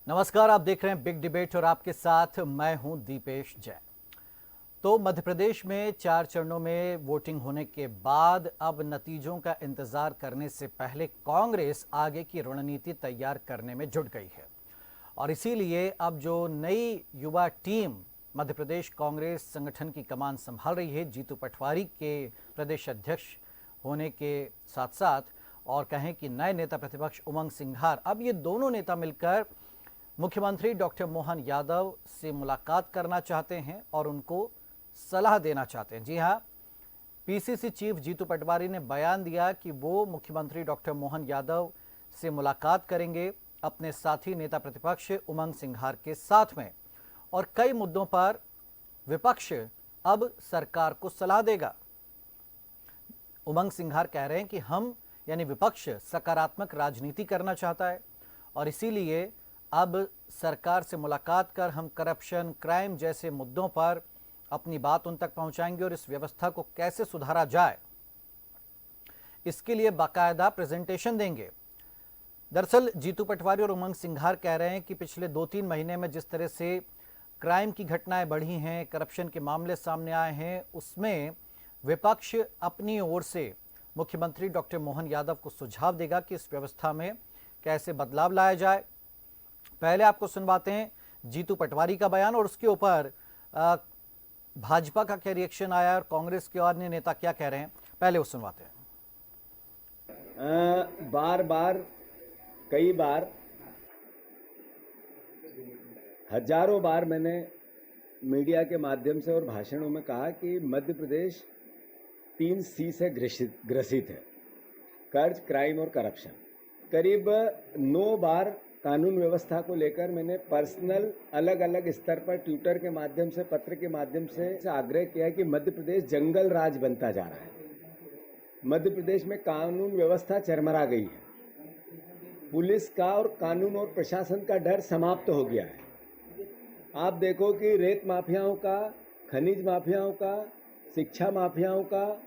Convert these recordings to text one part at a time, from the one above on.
नमस्कार, आप देख रहे हैं बिग डिबेट और आपके साथ मैं हूं दीपेश जैन। तो मध्य प्रदेश में 4 चरणों में वोटिंग होने के बाद अब नतीजों का इंतजार करने से पहले कांग्रेस आगे की रणनीति तैयार करने में जुट गई है और इसीलिए अब जो नई युवा टीम मध्य प्रदेश कांग्रेस संगठन की कमान संभाल रही है, जीतू पटवारी के प्रदेश अध्यक्ष होने के साथ साथ और कहें कि नए नेता प्रतिपक्ष उमंग सिंघार, अब ये दोनों नेता मिलकर मुख्यमंत्री डॉक्टर मोहन यादव से मुलाकात करना चाहते हैं और उनको सलाह देना चाहते हैं। जी हां, पीसीसी चीफ जीतू पटवारी ने बयान दिया कि वो मुख्यमंत्री डॉक्टर मोहन यादव से मुलाकात करेंगे अपने साथी नेता प्रतिपक्ष उमंग सिंघार के साथ में और कई मुद्दों पर विपक्ष अब सरकार को सलाह देगा। उमंग सिंघार कह रहे हैं कि हम यानी विपक्ष सकारात्मक राजनीति करना चाहता है और इसीलिए अब सरकार से मुलाकात कर हम करप्शन, क्राइम जैसे मुद्दों पर अपनी बात उन तक पहुंचाएंगे और इस व्यवस्था को कैसे सुधारा जाए इसके लिए बाकायदा प्रेजेंटेशन देंगे। दरअसल जीतू पटवारी और उमंग सिंघार कह रहे हैं कि पिछले 2-3 महीने में जिस तरह से क्राइम की घटनाएं बढ़ी हैं, करप्शन के मामले सामने आए हैं, उसमें विपक्ष अपनी ओर से मुख्यमंत्री डॉक्टर मोहन यादव को सुझाव देगा कि इस व्यवस्था में कैसे बदलाव लाया जाए। पहले आपको सुनवाते हैं जीतू पटवारी का बयान और उसके ऊपर भाजपा का क्या रिएक्शन आया और कांग्रेस के अन्य नेता क्या कह रहे हैं, पहले वो सुनवाते हैं। कई बार हजारों बार मैंने मीडिया के माध्यम से और भाषणों में कहा कि मध्य प्रदेश 3 C से ग्रसित है: कर्ज, क्राइम और करप्शन। करीब 9 बार कानून व्यवस्था को लेकर मैंने पर्सनल अलग अलग स्तर पर ट्विटर के माध्यम से, पत्र के माध्यम से आग्रह किया कि मध्य प्रदेश जंगल राज बनता जा रहा है। मध्य प्रदेश में कानून व्यवस्था चरमरा गई है। पुलिस का और कानून और प्रशासन का डर समाप्त हो गया है। आप देखो कि रेत माफियाओं का, खनिज माफियाओं का, शिक्षा माफियाओं का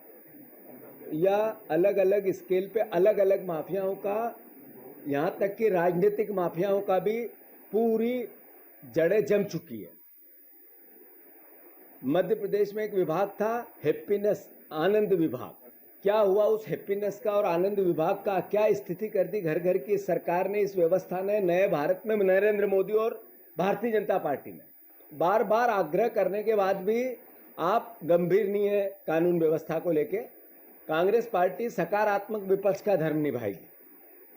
या अलग अलग स्केल पे अलग अलग माफियाओं का, यहाँ तक कि राजनीतिक माफियाओं का भी पूरी जड़ें जम चुकी है। मध्य प्रदेश में एक विभाग था हैप्पीनेस, आनंद विभाग। क्या हुआ उस हैप्पीनेस का और आनंद विभाग का? क्या स्थिति कर दी घर घर की सरकार ने, इस व्यवस्था ने, नए भारत में नरेंद्र मोदी और भारतीय जनता पार्टी ने। बार बार आग्रह करने के बाद भी आप गंभीर नहीं है कानून व्यवस्था को लेके। कांग्रेस पार्टी सकारात्मक विपक्ष का धर्म निभाएगी।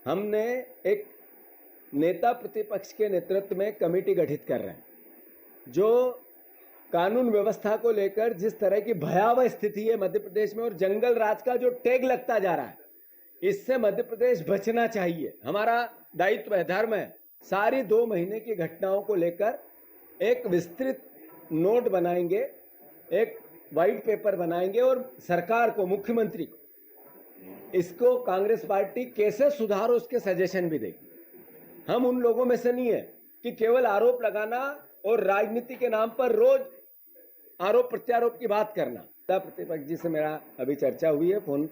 हमने एक नेता प्रतिपक्ष के नेतृत्व में कमेटी गठित कर रहे हैं जो कानून व्यवस्था को लेकर जिस तरह की भयावह स्थिति है मध्य प्रदेश में और जंगल राज का जो टैग लगता जा रहा है, इससे मध्य प्रदेश बचना चाहिए। हमारा दायित्व है, धर्म है। सारी 2 महीने की घटनाओं को लेकर एक विस्तृत नोट बनाएंगे, एक व्हाइट पेपर बनाएंगे और सरकार को, मुख्यमंत्री को, इसको कांग्रेस पार्टी कैसे सुधारो उसके सजेशन भी देगी। हम उन लोगों में से नहीं है कि केवल आरोप लगाना और राजनीति के नाम पर रोज आरोप प्रत्यारोप की बात करना। प्रतिपक्ष जी से मेरा अभी चर्चा हुई है फोन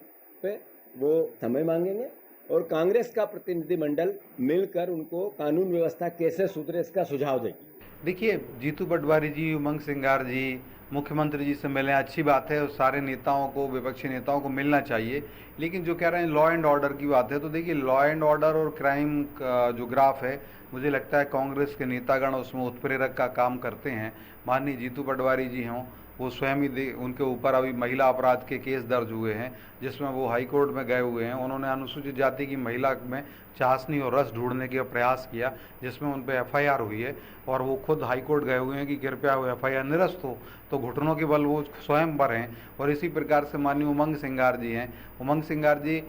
पे, वो समय मांगेंगे और कांग्रेस का प्रतिनिधिमंडल मिलकर उनको कानून व्यवस्था कैसे सुधरे इसका सुझाव देगी। देखिए, जीतू पटवारी जी, उमंग सिंघार जी मुख्यमंत्री जी से मिले, अच्छी बात है और सारे नेताओं को, विपक्षी नेताओं को मिलना चाहिए। लेकिन जो कह रहे हैं लॉ एंड ऑर्डर की बात है, तो देखिए लॉ एंड ऑर्डर और क्राइम का जो ग्राफ है, मुझे लगता है कांग्रेस के नेतागण उसमें उत्प्रेरक का काम करते हैं। माननीय जीतू पटवारी जी हों, वो स्वयं ही उनके ऊपर अभी महिला अपराध के केस दर्ज हुए हैं जिसमें वो हाई कोर्ट में गए हुए हैं। उन्होंने अनुसूचित जाति की महिला में चाशनी और रस ढूंढने का प्रयास किया जिसमें उन पर FIR हुई है और वो खुद हाई कोर्ट गए हुए हैं कि कृपया वो FIR निरस्त हो, तो घुटनों के बल वो स्वयं पर हैं। और इसी प्रकार से माननीय उमंग सिंघार जी हैं, उमंग सिंघार जी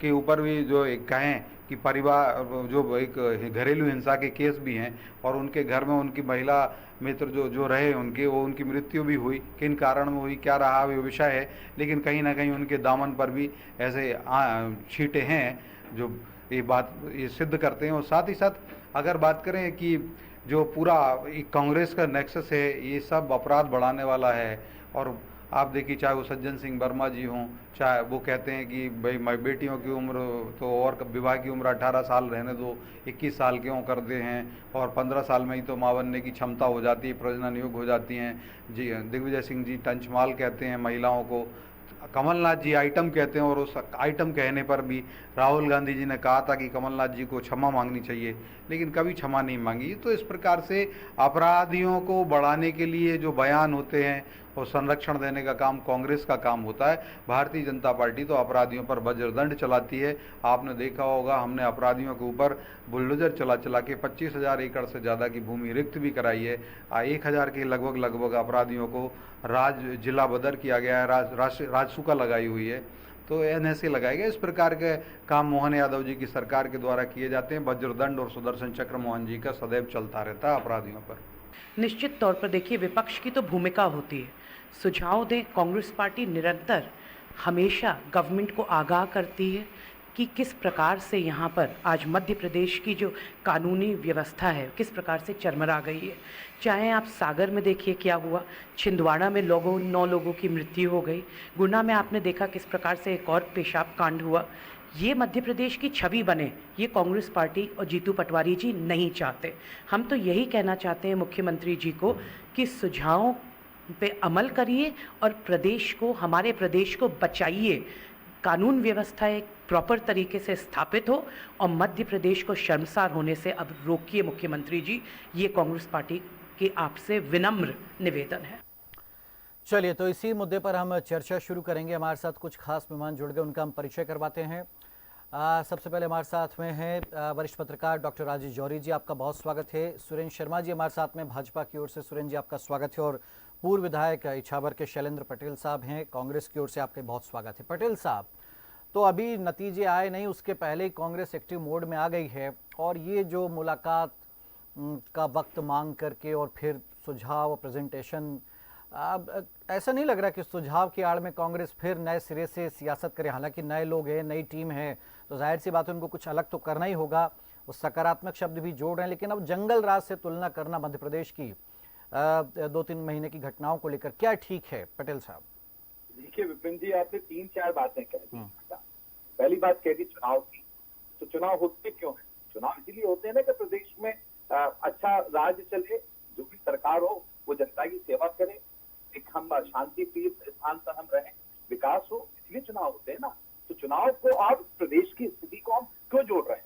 के ऊपर भी जो एक कहें कि परिवार जो एक घरेलू हिंसा के केस भी हैं और उनके घर में उनकी महिला मित्र जो रहे उनके, वो उनकी मृत्यु भी हुई। किन कारण में हुई, क्या रहा, वो विषय है, लेकिन कहीं ना कहीं उनके दामन पर भी ऐसे छींटे हैं जो ये सिद्ध करते हैं। और साथ ही साथ अगर बात करें कि जो पूरा कांग्रेस का नेक्सस है, ये सब अपराध बढ़ाने वाला है और आप देखिए, चाहे वो सज्जन सिंह वर्मा जी हों, चाहे वो कहते हैं कि भाई मैं बेटियों की उम्र तो और विवाह की उम्र 18 साल रहने दो, 21 साल क्यों कर दे हैं, और 15 साल में ही तो माँ बनने की क्षमता हो जाती है, प्रजनन योग्य हो जाती हैं। जी दिग्विजय सिंह जी टंचमाल कहते हैं महिलाओं को, कमलनाथ जी आइटम कहते हैं, और उस आइटम कहने पर भी राहुल गांधी जी ने कहा था कि कमलनाथ जी को क्षमा मांगनी चाहिए, लेकिन कभी क्षमा नहीं मांगी। तो इस प्रकार से अपराधियों को बढ़ाने के लिए जो बयान होते हैं और संरक्षण देने का काम कांग्रेस का काम होता है। भारतीय जनता पार्टी तो अपराधियों पर वज्रदंड चलाती है। आपने देखा होगा, हमने अपराधियों के ऊपर बुलडोजर चला चला के 25,000 एकड़ से ज़्यादा की भूमि रिक्त भी कराई है। 1,000 के लगभग अपराधियों को जिला बदर किया गया है, राजसूका लगाई हुई है, तो NSA लगाए गए। इस प्रकार के काम मोहन यादव जी की सरकार के द्वारा किए जाते हैं। वज्रदंड और सुदर्शन चक्र मोहन जी का सदैव चलता रहता है अपराधियों पर। निश्चित तौर पर देखिए, विपक्ष की तो भूमिका होती है, सुझाव दें। कांग्रेस पार्टी निरंतर हमेशा गवर्नमेंट को आगाह करती है कि किस प्रकार से यहाँ पर आज मध्य प्रदेश की जो कानूनी व्यवस्था है किस प्रकार से चरमरा गई है। चाहे आप सागर में देखिए क्या हुआ, छिंदवाड़ा में 9 लोगों की मृत्यु हो गई, गुना में आपने देखा किस प्रकार से एक और पेशाब कांड हुआ। ये मध्य प्रदेश की छवि बने, ये कांग्रेस पार्टी और जीतू पटवारी जी नहीं चाहते। हम तो यही कहना चाहते हैं मुख्यमंत्री जी को कि सुझावों पे अमल करिए और प्रदेश को, हमारे प्रदेश को बचाइए। कानून व्यवस्था एक प्रॉपर तरीके से स्थापित हो और मध्य प्रदेश को शर्मसार होने से अब रोकिए मुख्यमंत्री जी। ये कांग्रेस पार्टी के आपसे विनम्र निवेदन है। चलिए, तो इसी मुद्दे पर हम चर्चा शुरू करेंगे। हमारे साथ कुछ खास मेहमान जुड़ गए, उनका हम परिचय करवाते हैं। सबसे पहले हमारे साथ में हैं वरिष्ठ पत्रकार डॉक्टर राजेश जौहरी जी, आपका बहुत स्वागत है। सुरेंद्र शर्मा जी हमारे साथ में भाजपा की ओर से, सुरेंद्र जी आपका स्वागत है। और पूर्व विधायक इछावर के शैलेंद्र पटेल साहब हैं, कांग्रेस की ओर से, आपका बहुत स्वागत है। पटेल साहब, तो अभी नतीजे आए नहीं, उसके पहले ही कांग्रेस एक्टिव मोड में आ गई है, और ये जो मुलाकात का वक्त मांग करके और फिर सुझाव प्रेजेंटेशन, ऐसा नहीं लग रहा कि सुझाव की आड़ में कांग्रेस फिर नए सिरे से सियासत करे? हालांकि नए लोग हैं, नई टीम है, तो जाहिर सी बात है उनको कुछ अलग तो करना ही होगा। वो सकारात्मक शब्द भी जोड़ रहे हैं, लेकिन अब जंगल राज से तुलना करना मध्य प्रदेश की 2-3 महीने की घटनाओं को लेकर क्या ठीक है? पटेल साहब देखिए विपिन जी, आपने 3-4 बातें कह दी। पहली बात कह दी चुनाव की, तो चुनाव होते क्यों है? चुनाव इसीलिए होते हैं ना कि प्रदेश में अच्छा राज्य चले, जो भी सरकार हो वो जनता की सेवा करे, एक हम शांति प्रिय स्थान पर हम रहें, विकास हो, इसलिए चुनाव होते हैं ना। तो चुनाव को आप प्रदेश की स्थिति को हम क्यों जोड़ रहे हैं?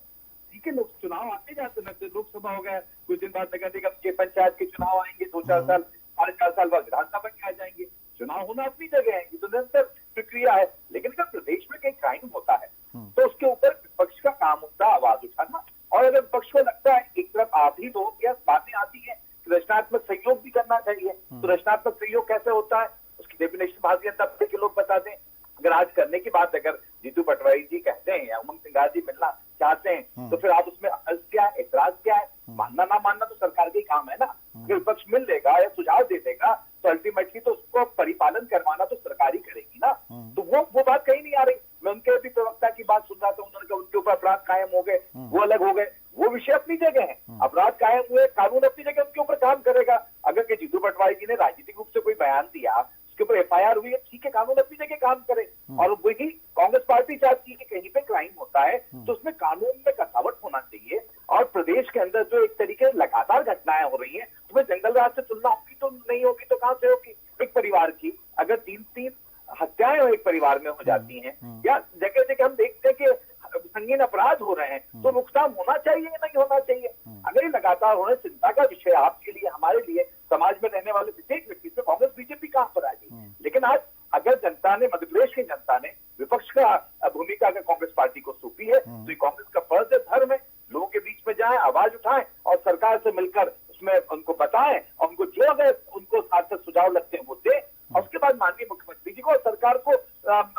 ठीक है, लोग चुनाव आते जाते रहते, लोकसभा हो गया, कुछ दिन बाद के पंचायत के चुनाव आएंगे, 2-4 साल 4 साल बाद विधानसभा के आ जाएंगे। चुनाव होना अपनी जगह है, ये तो निरंतर प्रक्रिया है। लेकिन अगर प्रदेश में कहीं क्राइम होता है तो उसके ऊपर विपक्ष का काम होता है आवाज उठाना। और अगर विपक्ष को लगता है एक तरफ आप ही दो या बातें आती है, रचनात्मक सहयोग भी करना चाहिए, तो रचनात्मक सहयोग कैसे होता है उसकी डेफिनेशन भारतीय जनता पार्टी के लोग बता दें। अगर आज करने की बात अगर जीतू पटवारी जी कहते हैं या उमंग सिंगार जी मिलना चाहते हैं, तो फिर आप उसमें अर्ज क्या है, एतराज क्या है? मानना ना मानना तो सरकार का ही काम है ना। अगर विपक्ष मिल लेगा या सुझाव दे देगा तो अल्टीमेटली तो उसको परिपालन करवाना तो सरकार ही करेगी ना। तो वो बात कहीं नहीं आ रही। मैं उनके भी प्रवक्ता की बात सुन रहा था, उन्होंने कहा उनके ऊपर अपराध कायम हो गए, वो अलग हो गए, वो विषय अपनी जगह है। अपराध कायम हुए, कानून अपनी जगह उनके ऊपर काम करेगा। अगर के जीतू पटवारी जी ने राजनीतिक रूप से कोई बयान दिया, उसके ऊपर FIR हुई है, ठीक है, कानून अपनी जगह काम करे। और वही कांग्रेस पार्टी चाहती है कि कहीं पे क्राइम होता है तो उसमें कानून में कसावट होना चाहिए। और प्रदेश के अंदर जो एक तरीके से लगातार घटनाएं हो रही हैं, तो जंगल राज से तुलना होगी तो नहीं होगी, तो कहां से होगी? एक परिवार की अगर 3-3 हत्याएं एक परिवार में हो जाती हैं, या जगह जगह हम देखते हैं कि संगीन अपराध हो रहे हैं, तो रोकथाम होना चाहिए या नहीं होना चाहिए? अगर ये लगातार होने चिंता का विषय आपके लिए, हमारे लिए, समाज में रहने वाले प्रत्येक व्यक्ति से, कांग्रेस बीजेपी कहां पर आ गई? लेकिन आज अगर जनता ने, मध्य प्रदेश की जनता ने विपक्ष का भूमिका अगर कांग्रेस पार्टी को सौंपी है, तो ये कांग्रेस का फर्ज है, धर्म है, लोगों के बीच में जाए, आवाज उठाएं और सरकार से मिलकर उसमें उनको बताएं, और उनको जो अगर उनको सार्थक सुझाव लगते हैं वो दें, और उसके बाद माननीय मुख्यमंत्री जी को और सरकार को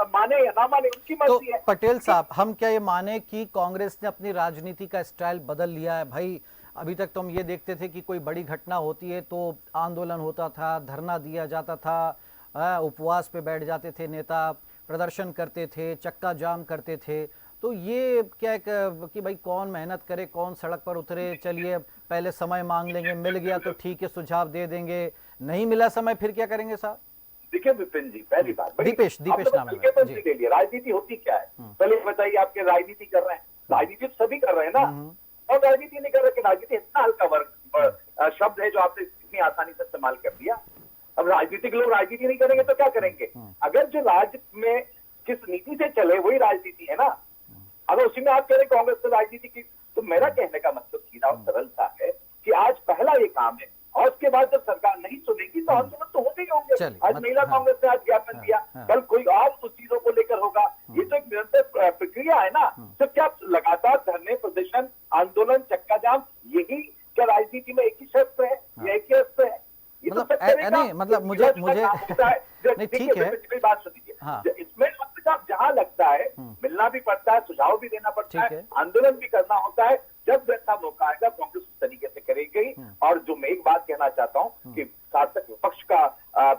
माने या ना माने उनकी मर्जी है। तो पटेल साहब, हम क्या ये माने कि कांग्रेस ने अपनी राजनीति का स्टाइल बदल लिया है? भाई अभी तक तो हम ये देखते थे कि कोई बड़ी घटना होती है तो आंदोलन होता था, धरना दिया जाता था, उपवास पे बैठ जाते थे नेता, प्रदर्शन करते थे, चक्का जाम करते थे। तो ये क्या कि भाई कौन मेहनत करे, कौन सड़क पर उतरे, चलिए पहले समय मांग लेंगे, मिल गया तो ठीक है सुझाव दे देंगे, नहीं मिला समय फिर क्या करेंगे साहब? देखिए विपिन जी, पहली बात दीपेश नाम है तो जी। ले लिया, राजनीति होती क्या है पहले बताइए। आपके राजनीति कर रहे हैं, राजनीति तो सभी कर रहे हैं ना, और राजनीति नहीं कर रहे कि राजनीति इतना हल्का वर्ग शब्द है जो आपने इतनी आसानी से इस्तेमाल कर दिया। अब राजनीतिक लोग राजनीति नहीं करेंगे तो क्या करेंगे? अगर जो राज्य में किस नीति से चले वही राजनीति है ना। अगर उसी में आप कह रहे कांग्रेस से राजनीति की, तो मेरा कहने का मतलब सीधा और सरल सा है कि आज पहला ये काम है, और उसके बाद जब सरकार नहीं सुनेगी तो आंदोलन तो होते ही होंगे। आज महिला कांग्रेस ने आज ज्ञापन दिया, कल कोई और उस चीजों को लेकर होगा। ये तो एक निरंतर प्रक्रिया है ना। तो क्या लगातार धरने, प्रदर्शन, आंदोलन, चक्का जाम, यही क्या राजनीति में एक ही शस्त्र है या एक ही अस्त्र है? ये तो नहीं, मतलब मुझे नहीं, ठीक है, बात सुनिए। इसमें आप जहाँ लगता है मिलना भी पड़ता है, सुझाव भी देना पड़ता है, आंदोलन भी करना होता है। जब वैसा मौका आएगा कांग्रेस उस तरीके से करेगी। और जो मैं एक बात कहना चाहता हूँ कि सार्थक विपक्ष का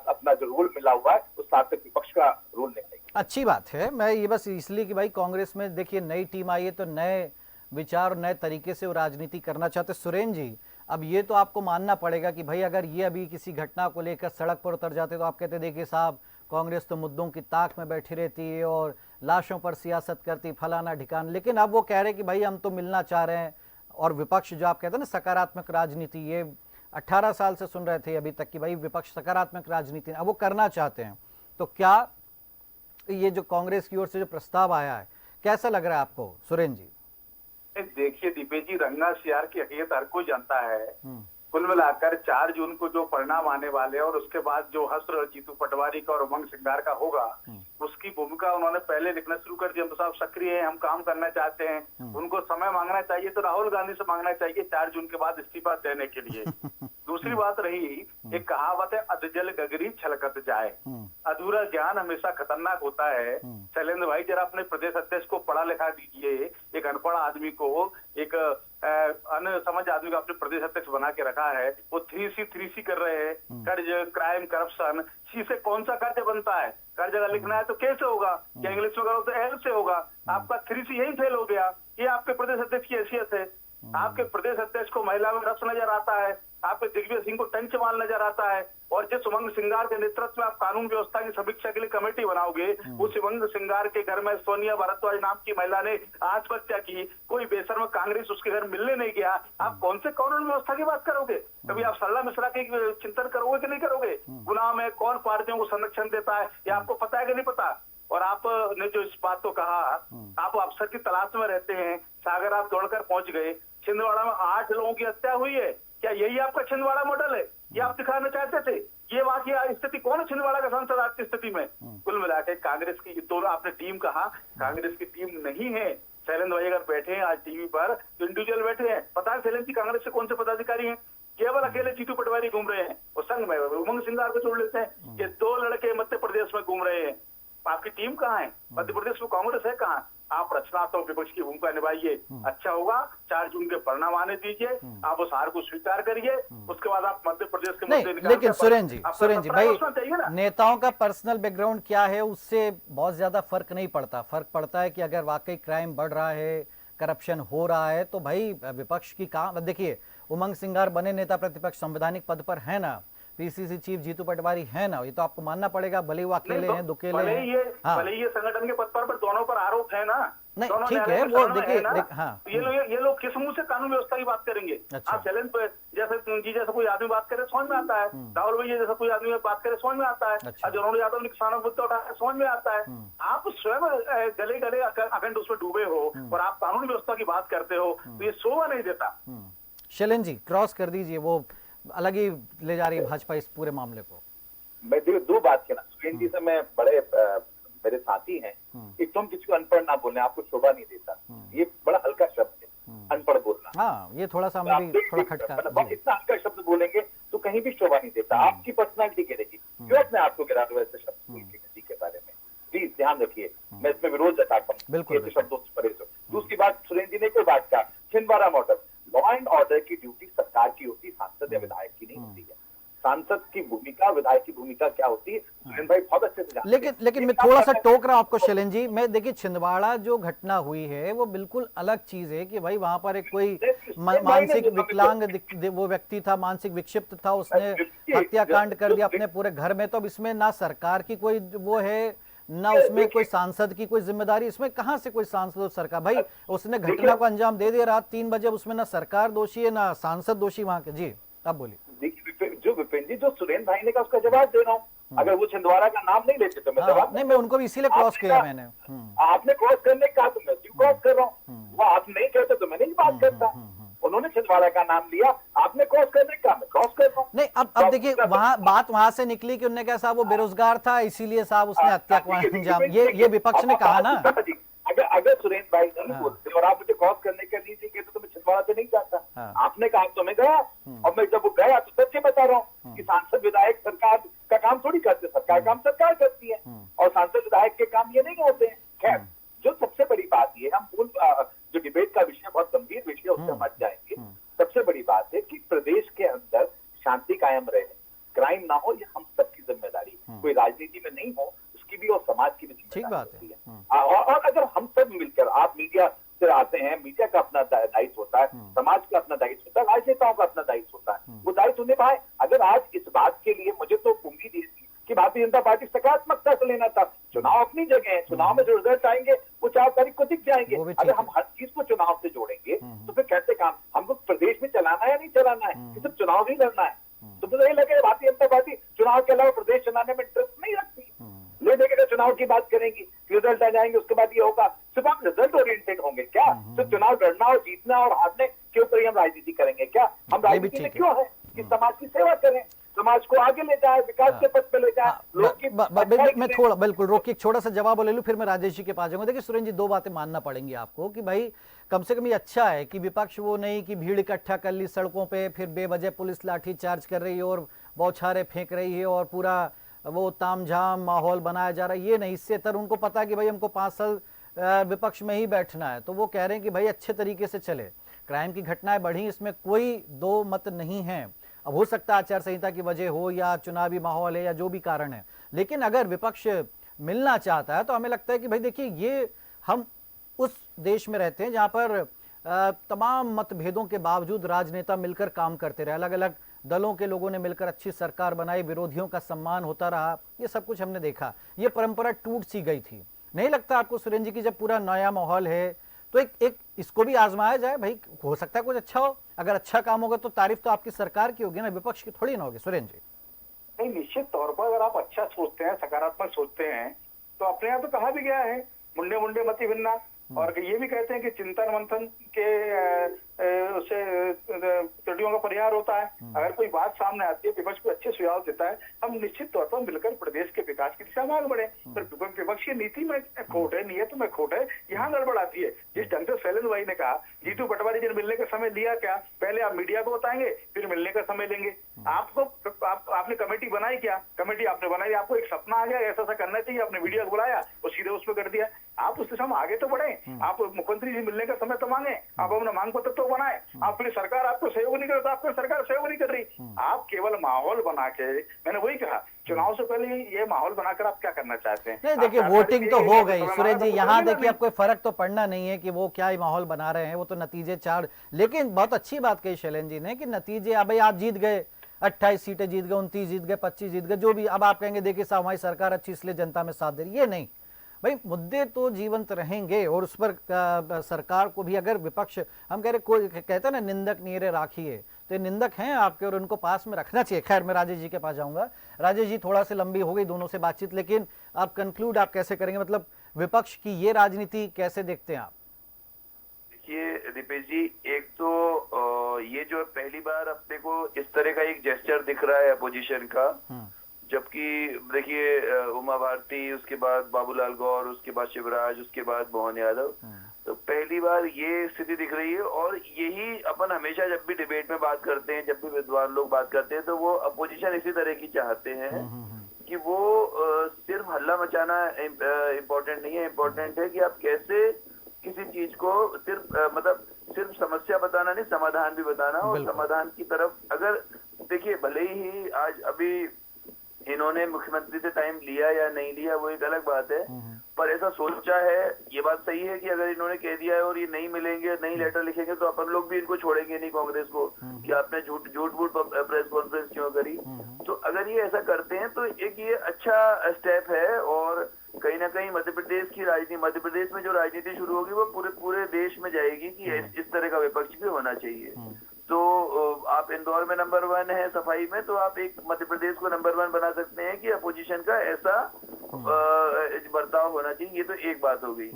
अपना जो रोल मिला हुआ है उस सार्थक विपक्ष का रोल निभाएगी। अच्छी बात है। मैं ये बस इसलिए कि भाई कांग्रेस में देखिए नई टीम आई है तो नए विचार और नए तरीके से वो राजनीति करना चाहते। सुरेंद्र जी, अब ये तो आपको मानना पड़ेगा कि भाई अगर ये अभी किसी घटना को लेकर सड़क पर उतर जाते तो आप कहते देखिए साहब कांग्रेस तो मुद्दों की ताक में बैठी रहती है और लाशों पर सियासत करती, फलाना ढिकाना। लेकिन अब वो कह रहे कि भाई हम तो मिलना चाह रहे हैं, और विपक्ष जो आप कहते हैं ना सकारात्मक राजनीति, ये 18 साल से सुन रहे थे अभी तक कि भाई विपक्ष सकारात्मक राजनीति अब वो करना चाहते हैं। तो क्या ये जो कांग्रेस की ओर से जो प्रस्ताव आया है कैसा लग रहा है आपको सुरेंद्र जी? देखिए दीपेश जी, रंगा सियार की हकीकत हर कोई जानता है। कुल मिलाकर 4 जून को जो परिणाम आने वाले और उसके बाद जो हश्र जीतू पटवारी का और उमंग सिंगार का होगा, उसकी भूमिका उन्होंने पहले लिखना शुरू कर दी। हम तो साहब सक्रिय हैं, हम काम करना चाहते हैं। उनको समय मांगना चाहिए तो राहुल गांधी से मांगना चाहिए 4 जून के बाद इस्तीफा देने के लिए। दूसरी बात रही, एक कहावत है, अधजल गगरी छलकत जाए। अधूरा ज्ञान हमेशा खतरनाक होता है। शैलेंद्र भाई जरा अपने प्रदेश अध्यक्ष को पढ़ा लिखा दीजिए। एक अनपढ़ आदमी को, एक अनसमझ आदमी को अपने प्रदेश अध्यक्ष बना के रखा है। वो 3C कर रहे हैं, कर्ज, क्राइम, करप्शन। सी से कौन सा कर्ज बनता है? कर्ज अगर लिखना है तो कैसे होगा? क्या इंग्लिश में करो तो एल से होगा? आपका 3C यही फेल हो गया। ये आपके प्रदेश अध्यक्ष की हैसियत है। आपके प्रदेश अध्यक्ष को महिला में रस नजर आता है, आपके दिग्विजय सिंह को टंच माल नजर आता है। और जिस उमंग सिंगार के नेतृत्व में आप कानून व्यवस्था की समीक्षा के लिए कमेटी बनाओगे, उस उमंग सिंगार के घर में सोनिया भारद्वाज नाम की महिला ने आत्महत्या की। कोई बेशर्म कांग्रेस उसके घर मिलने नहीं गया। आप कौन से कानून व्यवस्था की बात करोगे? कभी आप सरला मिश्रा के चिंतन करोगे कि नहीं करोगे? गुनाह में कौन पार्टियों को संरक्षण देता है ये आपको पता है कि नहीं पता? और आपने जो इस बात को कहा, आप अफसर की तलाश में रहते हैं, सागर आप दौड़कर पहुंच गए। छिंदवाड़ा में 8 लोगों की हत्या हुई है। क्या यही आपका छिंदवाड़ा मॉडल है? ये आप दिखाना चाहते थे? ये वाकया स्थिति कौन है छिंदवाड़ा का सांसद आज की स्थिति में? कुल मिलाकर कांग्रेस की दोनों, आपने टीम कहा, कांग्रेस की टीम नहीं है। शैलेंद्र भाई अगर बैठे हैं आज टीवी पर तो इंडिविजुअल बैठे हैं। पता है शैलेंद्र जी कांग्रेस से कौन से पदाधिकारी हैं? केवल अकेले जीतू पटवारी घूम रहे हैं। और संघ में उमंग सिंगार को छोड़ लेते हैं। ये 2 लड़के मध्य प्रदेश में घूम रहे हैं। आपकी टीम कहाँ है? मध्य प्रदेश में कांग्रेस है कहाँ? आप रचनात्मक विपक्ष की भूमिका निभाइए, अच्छा होगा। 4 जून के परिणाम आने दीजिए, आप उस हार को स्वीकार करिए, उसके बाद आप मध्य प्रदेश के मुद्दे नहीं। लेकिन सुरेंद्र जी भाई, नेताओं का पर्सनल बैकग्राउंड क्या है उससे बहुत ज्यादा फर्क नहीं पड़ता। फर्क पड़ता है कि अगर वाकई क्राइम बढ़ रहा है, करप्शन हो रहा है, तो भाई विपक्ष की काम। देखिए उमंग सिंगार बने नेता प्रतिपक्ष, संवैधानिक पद पर है ना, पीसीसी चीफ जीतू पटवारी है ना, ये तो आपको मानना पड़ेगा। भले वो अकेले हैं, दुकेले हैं, भले ये संगठन के पद पर दोनों पर आरोप है ना। नहीं ठीक है, वो देखिए हाँ, ये लोग किस मुंह से कानून व्यवस्था की बात करेंगे? अच्छा। आप चैलेंज पे जैसे कोई आदमी बात करे समझ में आता है, राहुल भैया जैसा कोई आदमी बात करे समझ में आता है, जनरल यादव ने किसानों को मुद्दा उठाया समझ में आता है। आप स्वयं गले गले अखंड उसमें डूबे हो और आप कानून व्यवस्था की बात करते हो, तो ये शोभा नहीं देता। शैलेंद्र जी क्रॉस कर दीजिए, वो अलग ही ले जा रही है भाजपा इस पूरे मामले को। मैं 2 बात कहना, सुरेंद्र जी से मैं बड़े मेरे साथी हैं, एक तो हम किसी को अनपढ़ ना बोलने, आपको शोभा नहीं देता, ये बड़ा हल्का शब्द है अनपढ़ बोलना। हाँ, ये थोड़ा सा हमें भी थोड़ा खटका, इतना हल्का शब्द बोलेंगे तो कहीं भी शोभा नहीं देता। आपकी पर्सनैलिटी गिरेगी। क्यों अपने आपको गिरा दो ऐसे शब्द किसी के बारे में? प्लीज ध्यान रखिए, मैं इसमें विरोध जताता हूँ, बिल्कुल शब्दों से परहेज हो। दूसरी बात, सुरेंद्र जी ने कोई बात कहा, Chhindwara model, law and order की ड्यूटी सरकार की होती है, सांसद या विधायक की नहीं होती है। सांसद की भूमिका, विधायक की भूमिका क्या होती है? सुरेंद्र भाई बहुत अच्छे से लेकिन मैं थोड़ा सा टोक रहा हूं आपको शैलेंद्र जी। मैं देखिए, छिंदवाड़ा जो घटना हुई है वो बिल्कुल अलग चीज है कि भाई वहां पर एक कोई मानसिक विकलांग वो व्यक्ति था, मानसिक विक्षिप्त था, उसने हत्याकांड कर दिया अपने पूरे घर में। तो अब इसमें ना सरकार की कोई वो है, ना उसमें कोई सांसद की कोई जिम्मेदारी। इसमें कहां से कोई सांसद और सरकार? भाई उसने घटना को अंजाम दे दिया रात 3 बजे, उसमें ना सरकार दोषी है ना सांसद दोषी वहां के। जी आप बोलिए। देखिए जो विपिन जी, जो सुरेंद्र भाई ने कहा उसका जवाब दे रहा हूँ। अगर वो छिंदवाड़ा का नाम नहीं लेते तो मैं जवाब नहीं, मैं उनको भी इसीलिए क्रॉस किया मैंने। आपने क्रॉस करने का तो मैं क्यों क्रॉस कर रहा हूँ? वो आप नहीं कहते तो मैं नहीं बात करता। उन्होंने छिंदवाड़ा का नाम लिया, आपने क्रॉस करने का, मैं क्रॉस कर रहा हूँ। नहीं, अब देखिए वहां से निकली कि उन्होंने कहा साहब वो बेरोजगार था इसीलिए साहब उसने हत्या को अंजाम। ये विपक्ष ने कहा ना। अगर सुरेंद्र भाई नहीं बोलते और आप मुझे क्रॉस करने का नहीं कहते तो मैं छिंदवाड़ा से नहीं जाता। आपने कहा तो मैं गया, और मैं जब वो गया तो सच्चे बता रहा हूँ कि सांसद विधायक सरकार का काम थोड़ी करते, सरकार काम सरकार करती है और सांसद विधायक के काम ये नहीं होते हैं। खैर, जो सबसे बड़ी बात ये, हम मूल जो डिबेट का विषय बहुत गंभीर विषय, उससे मत जाएंगे। सबसे बड़ी बात है कि प्रदेश के अंदर शांति कायम रहे, क्राइम ना हो, ये हम सबकी जिम्मेदारी। कोई राजनीति में नहीं हो उसकी भी और समाज की भी जिम्मेदारी है। और अगर हम सब मिलकर, आप मीडिया से आते हैं, मीडिया का अपना दायित्व होता है, समाज का अपना दायित्व होता है, राजनेताओं का अपना दायित्व होता है, वो दायित्व निभाए। अगर आज इस बात के लिए मुझे तो उम्मीद ही थी कि भारतीय जनता पार्टी सकारात्मकता से लेना था। चुनाव अपनी जगह है, चुनाव में जो रिजल्ट आएंगे वो 4 तारीख को दिख जाएंगे। अगर हम हर चीज को चुनाव से जोड़ेंगे तो फिर कैसे काम? हमको प्रदेश में चलाना है या नहीं चलाना है, सिर्फ चुनाव ही लड़ना है। तो मुझे नहीं लगे भारतीय जनता पार्टी चुनाव के अलावा प्रदेश चलाने में इंटरेस्ट नहीं रखती। ले देकर चुनाव की बात करेंगी, रिजल्ट आ जाएंगे, उसके बाद ये होगा। सिर्फ आप रिजल्ट ओरिएंटेड होंगे क्या? सिर्फ चुनाव लड़ना और जीतना और हारने के ऊपर ही हम राजनीति करेंगे क्या? हम राजनीति में क्यों है कि समाज की सेवा करें, समाज को आगे ले जाए, विकास के पथ पे ले जाए। मैं थोड़ा बिल्कुल रोकिए, छोटा सा जवाब ले लूं, फिर मैं राजेश जी के पास जाऊंगा। देखिए सुरेंद्र जी, 2 बातें मानना पड़ेंगी आपको कि भाई कम से कम ये अच्छा है कि विपक्ष वो नहीं कि भीड़ इकट्ठा कर ली सड़कों पे, फिर बेवजह पुलिस लाठी चार्ज कर रही है और बौछारे फेंक रही है और पूरा वो तामझाम माहौल बनाया जा रहा है। ये नहीं, इससे तर उनको पता है कि भाई हमको 5 साल विपक्ष में ही बैठना है, तो वो कह रहे हैं कि भाई अच्छे तरीके से चले। क्राइम की घटनाएं बढ़ी, इसमें कोई 2 मत नहीं है। अब हो सकता है आचार संहिता की वजह हो या चुनावी माहौल है या जो भी कारण है, लेकिन अगर विपक्ष मिलना चाहता है तो हमें लगता है कि भाई देखिए, ये हम उस देश में रहते हैं जहां पर तमाम मतभेदों के बावजूद राजनेता मिलकर काम करते रहे, अलग अलग दलों के लोगों ने मिलकर अच्छी सरकार बनाई, विरोधियों का सम्मान होता रहा, ये सब कुछ हमने देखा। ये परंपरा टूट सी गई थी। नहीं लगता आपको सुरेंद्र जी की जब पूरा नया माहौल है तो एक इसको भी आजमाया जाए? भाई हो सकता है कुछ अच्छा हो, अगर अच्छा काम होगा तो तारीफ तो आपकी सरकार की होगी ना, विपक्ष की थोड़ी ना होगी। सुरेंद्र जी, नहीं, निश्चित तौर पर अगर आप अच्छा सोचते हैं, सकारात्मक सोचते हैं, तो अपने यहाँ तो कहा भी गया है, मुंडे मुंडे मति भिन्ना। और ये भी कहते हैं कि चिंतन मंथन के उससे त्रुटियों का परिहार होता है। अगर कोई बात सामने आती है, विपक्ष को अच्छे सुझाव देता है, हम निश्चित तौर पर मिलकर प्रदेश के विकास की दिशा में आगे बढ़े। पर विपक्ष की नीति में खोट है, नियत में खोट है, यहाँ गड़बड़ आती है। जिस ढंग से शैलेंद्र भाई ने कहा, जीतू पटवारी जी ने मिलने का समय लिया क्या? पहले आप मीडिया को बताएंगे, फिर मिलने का समय लेंगे। आपने कमेटी बनाई क्या? कमेटी आपने बनाई, आपको एक सपना आ गया ऐसा ऐसा करना चाहिए, आपने मीडिया को बुलाया और सीधे उस पर कर दिया। आप उस दिशा में आगे तो बढ़े, आप मुख्यमंत्री जी मिलने का समय तो मांगे, आप अपना मांग पत्र तो बनाए। आप फिर सरकार आपको सहयोग नहीं करता, आपको सरकार सहयोग नहीं कर रही। आप केवल माहौल बना के, मैंने वही कहा, चुनाव से पहले ये माहौल बनाकर आप क्या करना चाहते हैं? नहीं देखिए, वोटिंग तो हो गई सुरेंद्र जी, यहाँ देखिए अब कोई फर्क तो पड़ना नहीं है कि वो क्या माहौल बना रहे हैं, वो तो नतीजे 4। लेकिन बहुत अच्छी बात कही शैलेंद्र जी ने कि नतीजे, अब आप जीत गए, 28 सीटें जीत गए, 29 जीत गए, 25 जीत गए, जो भी। अब आप कहेंगे देखिए साहब हमारी सरकार अच्छी इसलिए जनता में साथ दे रही, ये नहीं भाई, मुद्दे तो जीवंत रहेंगे और उस पर सरकार को भी, अगर विपक्ष, हम कह रहे कोई कहते हैं ना निंदक नीरे राखिए, तो ये निंदक हैं आपके और उनको पास में रखना चाहिए। खैर मैं राजेश जी के पास जाऊंगा। राजेश जी, थोड़ा सी लंबी हो गई दोनों से बातचीत, लेकिन आप कंक्लूड आप कैसे करेंगे, मतलब विपक्ष की ये राजनीति कैसे देखते हैं आप? देखिए दीपेश जी, एक तो ये जो पहली बार अपने को इस तरह का एक जेस्चर दिख रहा है अपोजिशन का, जबकि देखिए उमा भारती, उसके बाद बाबूलाल गौर, उसके बाद शिवराज, उसके बाद मोहन यादव, तो पहली बार ये स्थिति दिख रही है। और यही अपन हमेशा जब भी डिबेट में बात करते हैं, जब भी विद्वान लोग बात करते हैं, तो वो अपोजिशन इसी तरह की चाहते हैं कि वो सिर्फ हल्ला मचाना इम्पोर्टेंट नहीं है, इम्पोर्टेंट है कि आप कैसे किसी चीज को सिर्फ समस्या बताना नहीं, समाधान भी बताना। और समाधान की तरफ अगर देखिए, भले ही आज अभी इन्होंने मुख्यमंत्री से टाइम लिया या नहीं लिया वो एक अलग बात है, पर ऐसा सोचा है, ये बात सही है कि अगर इन्होंने कह दिया है और ये नहीं मिलेंगे, नहीं लेटर लिखेंगे, तो अपन लोग भी इनको छोड़ेंगे नहीं कांग्रेस को कि आपने झूठ प्रेस कॉन्फ्रेंस क्यों करी। तो अगर ये ऐसा करते हैं तो एक ये अच्छा स्टेप है, और कहीं ना कहीं मध्य प्रदेश की राजनीति, मध्य प्रदेश में जो राजनीति शुरू होगी वो पूरे देश में जाएगी कि इस तरह का विपक्ष भी होना चाहिए। तो आप इंदौर में नंबर 1 है सफाई में, तो आप एक मध्य प्रदेश को नंबर 1 बना सकते हैं कि अपोजिशन का ऐसा बर्ताव होना चाहिए। ये तो एक बात हो गई।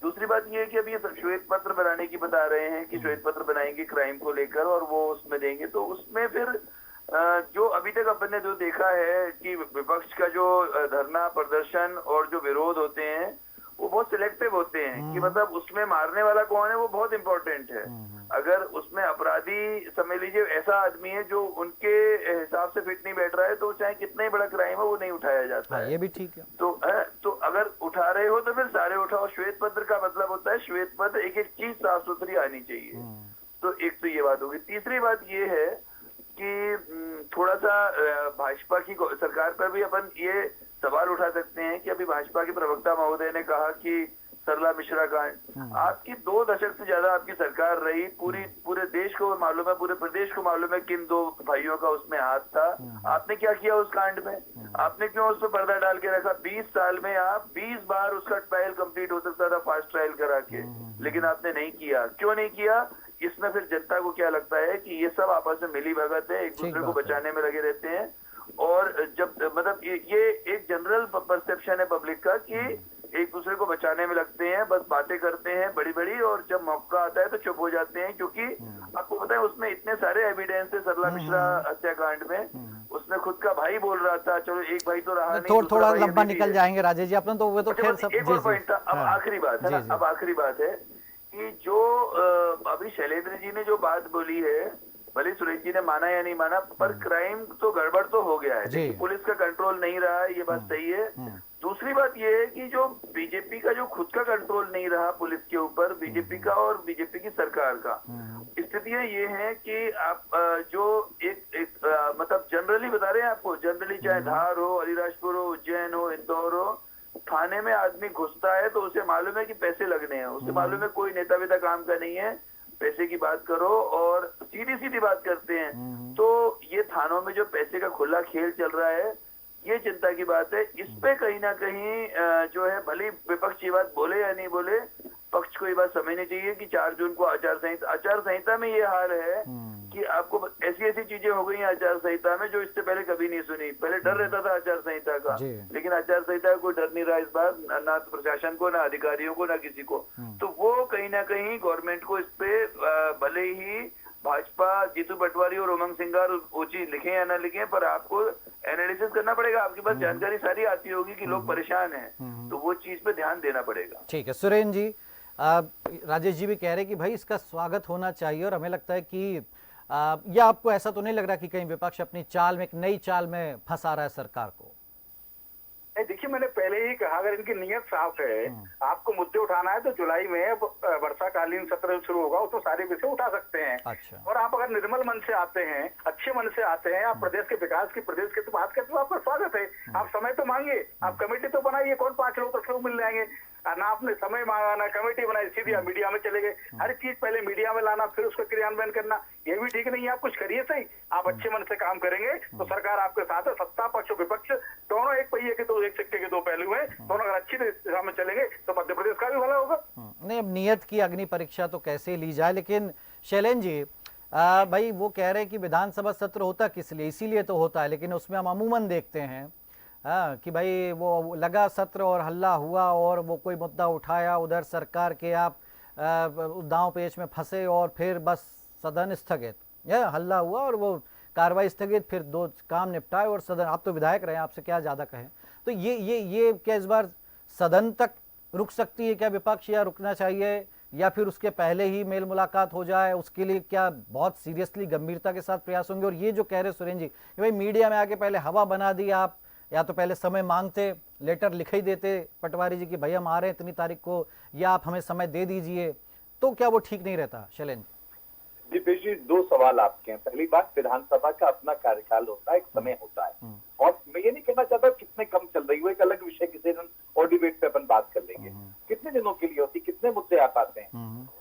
दूसरी बात ये है कि अभी ये श्वेत पत्र बनाने की बता रहे हैं कि श्वेत पत्र बनाएंगे क्राइम को लेकर और वो उसमें देंगे, तो उसमें फिर जो अभी तक अपन ने जो देखा है कि विपक्ष का जो धरना प्रदर्शन और जो विरोध होते हैं वो बहुत सिलेक्टिव होते हैं, कि मतलब उसमें मारने वाला कौन है वो बहुत इंपॉर्टेंट है। अगर उसमें अपराधी समझ लीजिए ऐसा आदमी है जो उनके हिसाब से फिट नहीं बैठ रहा है, तो चाहे कितना ही बड़ा क्राइम हो वो नहीं उठाया जाता है। ये भी ठीक है। तो अगर उठा रहे हो तो फिर सारे उठाओ। श्वेत पत्र का मतलब होता है श्वेत पत्र एक एक चीज साफ सुथरी आनी चाहिए। तो एक तो ये बात होगी। तीसरी बात ये है कि थोड़ा सा भाजपा की सरकार पर भी अपन ये सवाल उठा सकते हैं कि अभी भाजपा के प्रवक्ता महोदय ने कहा कि सरला मिश्रा कांड, आपकी 2 दशक से ज्यादा आपकी सरकार रही, पूरे देश को मालूम है, पूरे प्रदेश को मालूम है किन 2 भाइयों का उसमें हाथ था। आपने क्या किया उस कांड में? आपने क्यों उस पर पर्दा डाल के रखा? 20 साल में आप 20 बार उसका ट्रायल कंप्लीट हो सकता था फास्ट ट्रायल करा के, लेकिन आपने नहीं किया। क्यों नहीं किया? इसमें फिर जनता को क्या लगता है कि ये सब आपस में मिली भगत है, एक दूसरे को बचाने में लगे रहते हैं। और जब मतलब ये एक जनरल परसेप्शन है पब्लिक का कि एक दूसरे को बचाने में लगते हैं, बस बातें करते हैं बड़ी बड़ी, और जब मौका आता है तो चुप हो जाते हैं, क्योंकि आपको पता है उसमें इतने सारे एविडेंस है सरला मिश्रा हत्याकांड में। उसमें खुद का भाई बोल रहा था, चलो एक भाई तो रहा नहीं, थोड़ा लंबा निकल जाएंगे राजेश जी अपना, तो वो तो खैर सब। एक और पॉइंट था, अब आखिरी बात है ना, अब आखिरी बात है कि जो अभी शैलेंद्र जी ने जो बात बोली है, भले सुरेश जी ने माना या नहीं माना, पर क्राइम तो गड़बड़ तो हो गया है, पुलिस का कंट्रोल नहीं रहा है, ये बात सही है। दूसरी बात ये है कि जो बीजेपी का जो खुद का कंट्रोल नहीं रहा पुलिस के ऊपर, बीजेपी का और बीजेपी की सरकार का, स्थितियां ये हैं कि आप जो एक मतलब जनरली बता रहे हैं आपको, जनरली चाहे धार हो, अलीराजपुर हो, उज्जैन हो, इंदौर हो, थाने में आदमी घुसता है तो उसे मालूम है कि पैसे लगने हैं, उसे मालूम है कोई नेता वेता काम का नहीं है, पैसे की बात करो और सीधी सीधी बात करते हैं। तो ये थानों में जो पैसे का खुला खेल चल रहा है, ये चिंता की बात है। इस पे कहीं ना कहीं जो है, भले विपक्ष ये बात बोले या नहीं बोले, पक्ष को ये बात समझनी चाहिए कि 4 जून को आचार संहिता में ये हाल है कि आपको ऐसी चीजें हो गई आचार संहिता में जो इससे पहले कभी नहीं सुनी। पहले डर रहता था आचार संहिता का, लेकिन आचार संहिता का कोई डर नहीं रहा इस बार, ना प्रशासन को, ना अधिकारियों को, ना किसी को। तो वो कहीं ना कहीं गवर्नमेंट को इस पे भले ही भाजपा जीतू पटवारी और उमंग सिंगार ऊंची लिखे या ना लिखे, पर आपको एनालिसिस करना पड़ेगा। आपके पास जानकारी सारी आती होगी कि लोग परेशान हैं, तो वो चीज पे ध्यान देना पड़ेगा। ठीक है सुरेन जी, राजेश जी भी कह रहे हैं कि भाई इसका स्वागत होना चाहिए, और हमें लगता है कि या आपको ऐसा तो नहीं लग रहा कि कहीं विपक्ष अपनी चाल में, एक नई चाल में फंसा रहा है सरकार को? देखिए, मैंने पहले ही कहा, अगर इनकी नीयत साफ है, आपको मुद्दे उठाना है तो जुलाई में वर्षाकालीन सत्र शुरू होगा, उसमें सारे विषय उठा सकते हैं। अच्छा। और आप अगर निर्मल मन से आते हैं, अच्छे मन से आते हैं, आप प्रदेश के विकास की, प्रदेश के तो बात करते हो, आपका स्वागत है। आप समय तो मांगिए, आप कमेटी तो बनाइए, कौन 5 लोग 10 लोग मिल जाएंगे? ना आपने समय मांगा, ना कमेटी बनाई, सीधी आप मीडिया में चले गए। हर चीज पहले मीडिया में लाना, फिर उसका क्रियान्वयन करना, ये भी ठीक नहीं है। आप कुछ करिए सही, आप अच्छे मन से काम करेंगे तो सरकार आपके साथ है। सत्ता पक्ष और विपक्ष दोनों एक पहिए के दो, एक सिक्के के 2 पहलू हैं, दोनों अगर अच्छी दिशा में चलेंगे तो मध्य प्रदेश का भी भला होगा। नहीं, अब नियत की अग्नि परीक्षा तो कैसे ली जाए, लेकिन शैलेंद्र जी भाई वो कह रहे हैं कि विधानसभा सत्र होता किस लिए, इसीलिए तो होता है, लेकिन उसमें हम अमूमन देखते हैं कि भाई वो लगा सत्र और हल्ला हुआ और वो कोई मुद्दा उठाया, उधर सरकार के आप दांव पेच में फंसे और फिर बस सदन स्थगित, हल्ला हुआ और वो कार्रवाई स्थगित, फिर 2 काम निपटाए और सदन। आप तो विधायक रहे हैं, आपसे क्या ज्यादा कहें, तो ये क्या इस बार सदन तक रुक सकती है क्या विपक्ष, या रुकना चाहिए, या फिर उसके पहले ही मेल मुलाकात हो जाए? उसके लिए क्या बहुत सीरियसली गंभीरता के साथ प्रयास होंगे? और ये जो कह रहे सुरेन जी कि भाई मीडिया में आके पहले हवा बना दी, आप या तो पहले समय मांगते, लेटर लिख ही देते पटवारी जी की भाई हम आ रहे हैं इतनी तारीख को, या आप हमें समय दे दीजिए, तो क्या वो ठीक नहीं रहता शैलेंद्र? दीपेश जी, दो सवाल आपके हैं। पहली बात, विधानसभा का अपना कार्यकाल होता है, एक समय होता है, और मैं ये नहीं कहना चाहता कितने कम चल रही, वो एक अलग विषय किसी दिन और डिबेट पे अपन बात कर लेंगे। कितने दिनों के लिए होती, कितने मुद्दे आ पाते हैं,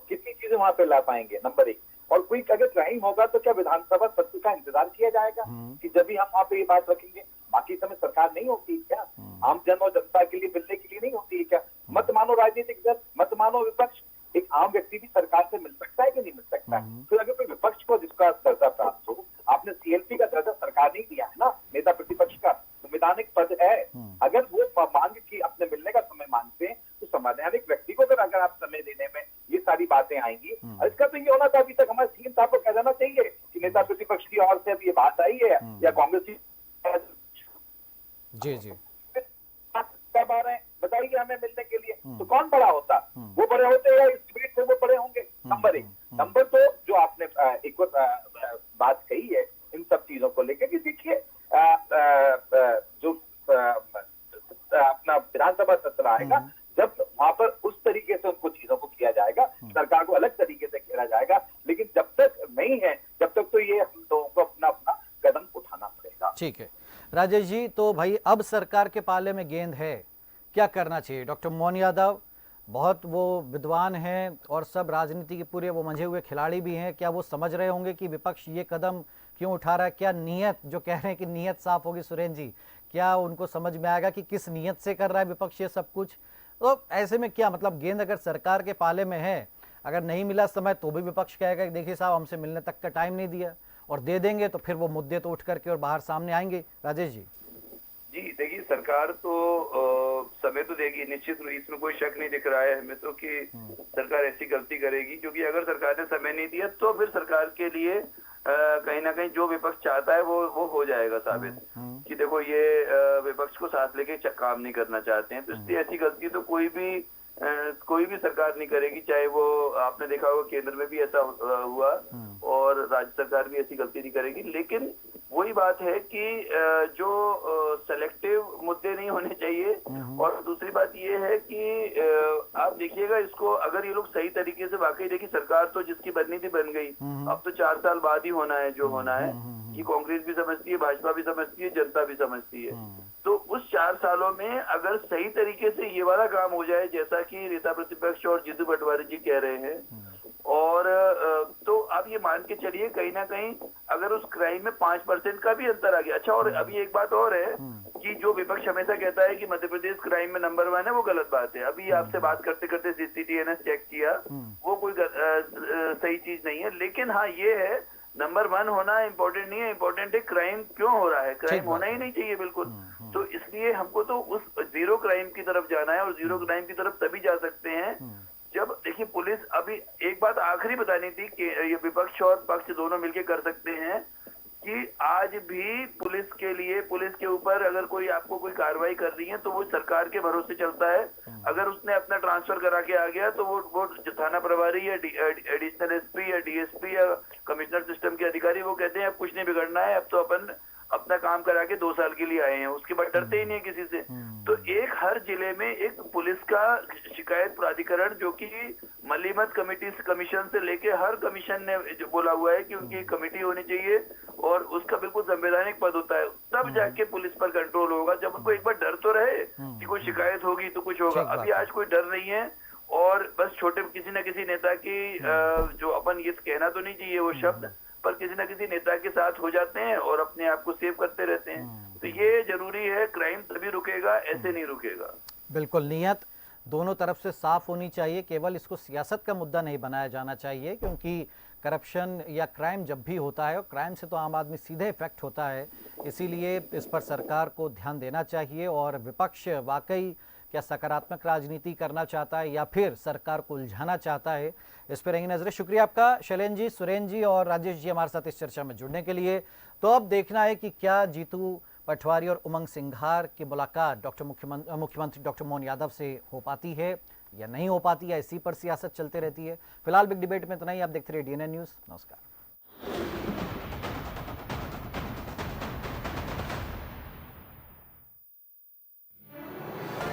कितनी चीजें वहां पे ला पाएंगे, नंबर एक। और कोई अगर क्राइम होगा तो क्या विधानसभा सत्र का इंतजार किया जाएगा कि जब भी हम वहां पे ये बात रखेंगे? बाकी समय सरकार नहीं होती है क्या? आम जन और जनता के लिए, मिलने के लिए नहीं होती है क्या? मत मानो राजनीतिक दल, मत मानो विपक्ष, एक आम व्यक्ति भी सरकार से मिल सकता है कि नहीं मिल सकता है? फिर अगर कोई विपक्ष को जिसका दर्जा प्राप्त हो, आपने सीएलपी का दर्जा सरकार नहीं दिया है ना, नेता प्रतिपक्ष का संवैधानिक पद है, अगर वो मांग की अपने मिलने का समय मांगते हैं तो संवैधानिक व्यक्ति को अगर आप समय देने में ये सारी बातें आएंगी। इसका तो ये होना था, अभी तक हमारे सीएम साहब को कह देना चाहिए कि नेता प्रतिपक्ष की ओर से अब ये बात आई है या कांग्रेस की। जी कब आ रहे हैं बताइए हमें मिलने के लिए, तो कौन बड़ा होता? वो बड़े होते हैं इस डिबेट से, वो बड़े होंगे। नंबर एक। नंबर दो, जो आपने एक बात कही है इन सब चीजों को लेकर कि देखिए जो अपना विधानसभा सत्र आएगा, जब वहां पर उस तरीके से उनको चीजों को किया जाएगा, सरकार को अलग तरीके से घेरा जाएगा, लेकिन जब तक नहीं है, जब तक तो ये हम लोगों को अपना अपना कदम उठाना पड़ेगा। ठीक है राजेश जी, तो भाई अब सरकार के पाले में गेंद है, क्या करना चाहिए? डॉक्टर मोहन यादव बहुत वो विद्वान हैं और सब राजनीति के पूरे वो मंझे हुए खिलाड़ी भी हैं, क्या वो समझ रहे होंगे कि विपक्ष ये कदम क्यों उठा रहा है? क्या नीयत, जो कह रहे हैं कि नीयत साफ होगी सुरेंद्र जी, क्या उनको समझ में आएगा कि किस नीयत से कर रहा है विपक्ष ये सब कुछ? तो ऐसे में क्या मतलब, गेंद अगर सरकार के पाले में है, अगर नहीं मिला समय तो भी विपक्ष कहेगा कि देखिए साहब हमसे मिलने तक का टाइम नहीं दिया, और दे देंगे तो फिर वो मुद्दे तो उठ करके और बाहर सामने आएंगे। राजेश जी जी देखिए, सरकार तो समय तो देगी निश्चित, इसमें कोई शक नहीं दिख रहा है हमें तो कि सरकार ऐसी गलती करेगी, क्योंकि अगर सरकार ने समय नहीं दिया तो फिर सरकार के लिए कहीं ना कहीं जो विपक्ष चाहता है वो हो जाएगा साबित कि देखो ये विपक्ष को साथ लेके काम नहीं करना चाहते हैं। तो इसलिए ऐसी गलती तो कोई भी सरकार नहीं करेगी, चाहे वो आपने देखा होगा केंद्र में भी ऐसा हुआ और राज्य सरकार भी ऐसी गलती नहीं करेगी। लेकिन वही बात है कि जो सेलेक्टिव मुद्दे नहीं होने चाहिए, और दूसरी बात ये है कि आप देखिएगा इसको, अगर ये लोग सही तरीके से, वाकई देखिए सरकार तो जिसकी बननी थी बन गई, अब तो 4 साल बाद ही होना है जो होना है, कि कांग्रेस भी समझती है, भाजपा भी समझती है, जनता भी समझती है। तो उस 4 सालों में अगर सही तरीके से ये वाला काम हो जाए जैसा कि नेता प्रतिपक्ष और जीतू पटवारी जी कह रहे हैं, और तो आप ये मान के चलिए कहीं ना कहीं अगर उस क्राइम में 5% का भी अंतर आ गया। अच्छा, और अभी एक बात और है कि जो विपक्ष हमेशा कहता है कि मध्य प्रदेश क्राइम में नंबर 1 है, वो गलत बात है। अभी आपसे बात करते करते CCTV चेक किया, वो कोई सही चीज नहीं है। लेकिन हाँ ये है, नंबर 1 होना इम्पोर्टेंट नहीं है, इम्पोर्टेंट है क्राइम क्यों हो रहा है। क्राइम होना ही नहीं चाहिए बिल्कुल। तो इसलिए हमको तो उस जीरो क्राइम की तरफ जाना है, और जीरो क्राइम की तरफ तभी जा सकते हैं जब देखिए पुलिस, अभी एक बात आखिरी बतानी थी कि ये विपक्ष और पक्ष दोनों मिलकर कर सकते हैं कि आज भी पुलिस के लिए, पुलिस के ऊपर अगर कोई आपको कोई कार्रवाई कर रही है तो वो सरकार के भरोसे चलता है। अगर उसने अपना ट्रांसफर करा के आ गया तो वो थाना प्रभारी या एडिशनल SP या DSP या कमिश्नर सिस्टम के अधिकारी वो कहते हैं अब कुछ नहीं बिगड़ना है, अब तो अपन अपना काम करा के 2 साल के लिए आए हैं, उसके बाद डरते ही नहीं किसी से। तो एक हर जिले में एक पुलिस का शिकायत प्राधिकरण, जो कि मलीमत कमीशन से लेके हर कमीशन ने जो बोला हुआ है कि उनकी कमेटी होनी चाहिए और उसका बिल्कुल संवैधानिक पद होता है, तब जाके पुलिस पर कंट्रोल होगा। जब उनको एक बार डर तो रहे कि कोई शिकायत होगी तो कुछ होगा। अभी आज कोई डर नहीं है, और बस छोटे किसी न किसी नेता की जो अपन ये कहना तो नहीं चाहिए वो शब्द, पर किसी न किसी नेता के साथ हो जाते हैं और अपने आप को सेव करते रहते हैं। तो ये जरूरी है, क्राइम तभी रुकेगा, ऐसे नहीं रुकेगा। बिल्कुल, नियत दोनों तरफ से साफ होनी चाहिए, केवल इसको सियासत का मुद्दा नहीं बनाया जाना चाहिए, क्योंकि करप्शन या क्राइम जब भी होता है, और क्राइम से तो आम आदमी सीधे इफेक्ट होता है, इसीलिए इस पर सरकार को ध्यान देना चाहिए। और विपक्ष वाकई क्या सकारात्मक राजनीति करना चाहता है या फिर सरकार को उलझाना चाहता है, इस पर रहेंगी नजरें। शुक्रिया आपका शैलेंद्र जी, सुरेंद्र जी और राजेश जी हमारे साथ इस चर्चा में जुड़ने के लिए। तो अब देखना है कि क्या जीतू पटवारी और उमंग सिंघार की मुलाकात मुख्यमंत्री डॉक्टर मोहन यादव से हो पाती है या नहीं हो पाती है, इसी पर सियासत चलते रहती है। फिलहाल बिग डिबेट में इतना ही। आप देखते रहिए DNN न्यूज़। नमस्कार।